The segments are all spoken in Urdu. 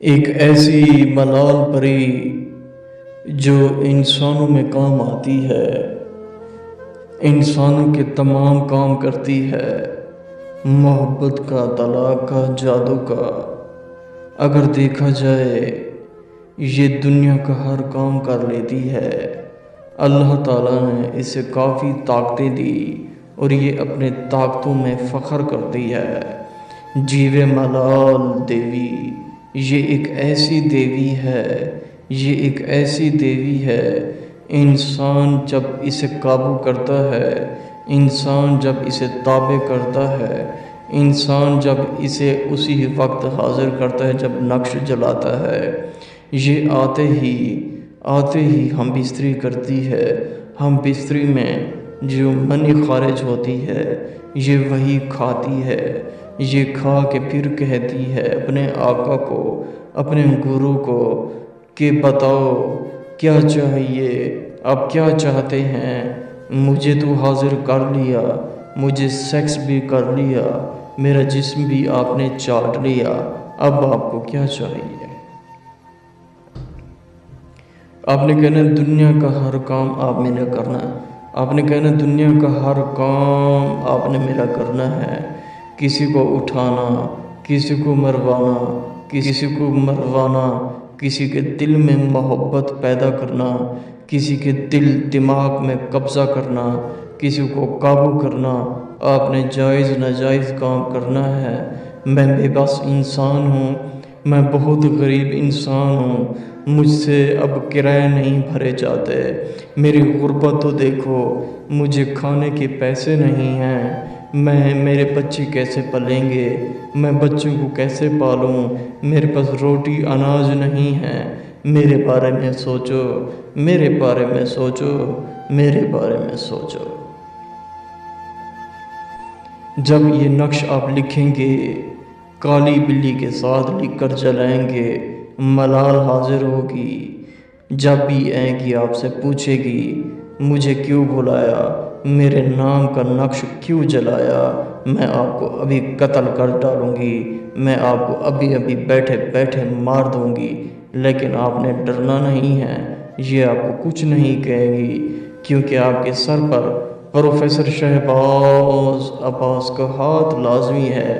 ایک ایسی ملال پری جو انسانوں میں کام آتی ہے، انسانوں کے تمام کام کرتی ہے، محبت کا، طلاق کا، جادو کا۔ اگر دیکھا جائے یہ دنیا کا ہر کام کر لیتی ہے۔ اللہ تعالیٰ نے اسے کافی طاقتیں دی اور یہ اپنے طاقتوں میں فخر کرتی ہے۔ جیوے ملال دیوی، یہ ایک ایسی دیوی ہے، یہ ایک ایسی دیوی ہے، انسان جب اسے قابو کرتا ہے، انسان جب اسے تابع کرتا ہے، انسان جب اسے اسی وقت حاضر کرتا ہے جب نقش جلاتا ہے، یہ آتے ہی ہم بستری کرتی ہے۔ ہم بستری میں جو منی خارج ہوتی ہے یہ وہی کھاتی ہے، یہ کھا کے پھر کہتی ہے اپنے آقا کو، اپنے گرو کو کہ بتاؤ کیا چاہیے، آپ کیا چاہتے ہیں؟ مجھے تو حاضر کر لیا، مجھے سیکس بھی کر لیا، میرا جسم بھی آپ نے چاٹ لیا، اب آپ کو کیا چاہیے؟ آپ نے کہنا دنیا کا ہر کام آپ میں نے کرنا ہے، آپ نے کہنا دنیا کا ہر کام آپ نے میرا کرنا ہے، کسی کو اٹھانا، کسی کو مروانا، کسی کے دل میں محبت پیدا کرنا، کسی کے دل دماغ میں قبضہ کرنا، کسی کو قابو کرنا، آپ نے جائز ناجائز کام کرنا ہے۔ میں بے بس انسان ہوں، میں بہت غریب انسان ہوں، مجھ سے اب کرائے نہیں بھرے جاتے، میری غربت تو دیکھو، مجھے کھانے کے پیسے نہیں ہیں، میرے بچے کیسے پلیں گے، میں بچوں کو کیسے پالوں، میرے پاس روٹی اناج نہیں ہے، میرے بارے میں سوچو، میرے بارے میں سوچو، میرے بارے میں سوچو۔ جب یہ نقش آپ لکھیں گے، کالی بلی کے ساتھ لکھ کر جلائیں گے، ملال حاضر ہوگی، جب بھی آئے گی آپ سے پوچھے گی مجھے کیوں بلایا، میرے نام کا نقش کیوں جلایا، میں آپ کو ابھی قتل کر ڈالوں گی، میں آپ کو ابھی بیٹھے بیٹھے مار دوں گی، لیکن آپ نے ڈرنا نہیں ہے، یہ آپ کو کچھ نہیں کہے گی، کیونکہ آپ کے سر پر پروفیسر شہباز عباس کا ہاتھ لازمی ہے،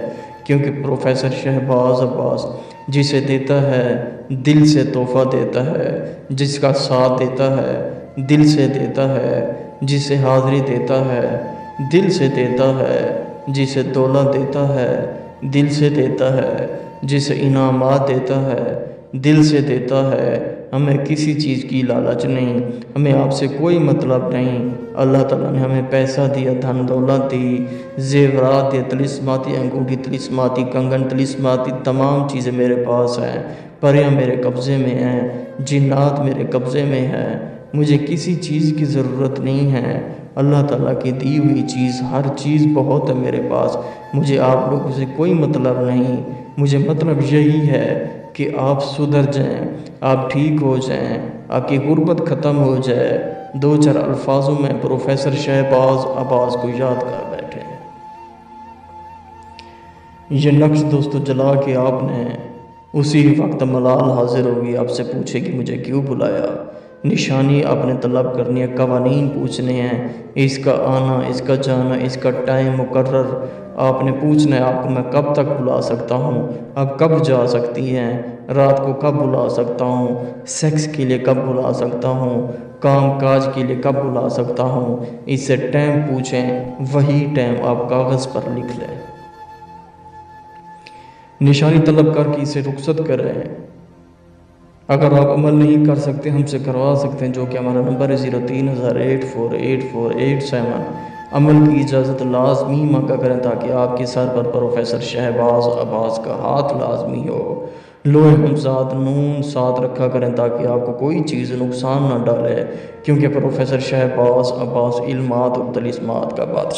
کیونکہ پروفیسر شہباز عباس جسے دیتا ہے دل سے تحفہ دیتا ہے، جس کا ساتھ دیتا ہے دل سے دیتا ہے، جسے حاضری دیتا ہے دل سے دیتا ہے، جسے دولت دیتا ہے دل سے دیتا ہے، جسے انعامات دیتا ہے دل سے دیتا ہے۔ ہمیں کسی چیز کی لالچ نہیں، ہمیں آپ سے کوئی مطلب نہیں۔ اللہ تعالیٰ نے ہمیں پیسہ دیا، دھن دولت دی، زیورات دے، طلسماتی انگوٹھی، طلسماتی کنگن، طلسماتی تمام چیزیں میرے پاس ہیں، پریاں میرے قبضے میں ہیں، جنات میرے قبضے میں ہیں، مجھے کسی چیز کی ضرورت نہیں ہے۔ اللہ تعالیٰ کی دی ہوئی چیز، ہر چیز بہت ہے میرے پاس، مجھے آپ لوگوں سے کوئی مطلب نہیں، مجھے مطلب یہی ہے کہ آپ سدھر جائیں، آپ ٹھیک ہو جائیں، آپ کی غربت ختم ہو جائے، دو چار الفاظوں میں پروفیسر شہباز عباس کو یاد کر بیٹھے۔ یہ نقش دوستو جلا کے آپ نے اسی وقت ملال حاضر ہوگی، آپ سے پوچھے کہ مجھے کیوں بلایا، نشانی آپ نے طلب کرنی ہے، قوانین پوچھنے ہیں، اس کا آنا، اس کا جانا، اس کا ٹائم مقرر آپ نے پوچھنا ہے، آپ کو میں کب تک بلا سکتا ہوں، آپ کب جا سکتی ہیں، رات کو کب بلا سکتا ہوں، سیکس کے لیے کب بلا سکتا ہوں، کام کاج کے لیے کب بلا سکتا ہوں، اس سے ٹائم پوچھیں، وہی ٹائم آپ کاغذ پر لکھ لیں، نشانی طلب کر کے اسے رخصت کر رہے ہیں۔ اگر آپ عمل نہیں کر سکتے ہم سے کروا سکتے ہیں، جو کہ ہمارا نمبر ہے 03,084,84,87۔ عمل کی اجازت لازمی مانگا کریں تاکہ آپ کے سر پر پروفیسر شہباز عباس کا ہاتھ لازمی ہو، لوح ہمزاد نون ساتھ رکھا کریں تاکہ آپ کو کوئی چیز نقصان نہ ڈالے، کیونکہ پروفیسر شہباز عباس علمات اور طلسمات کا بادشاہ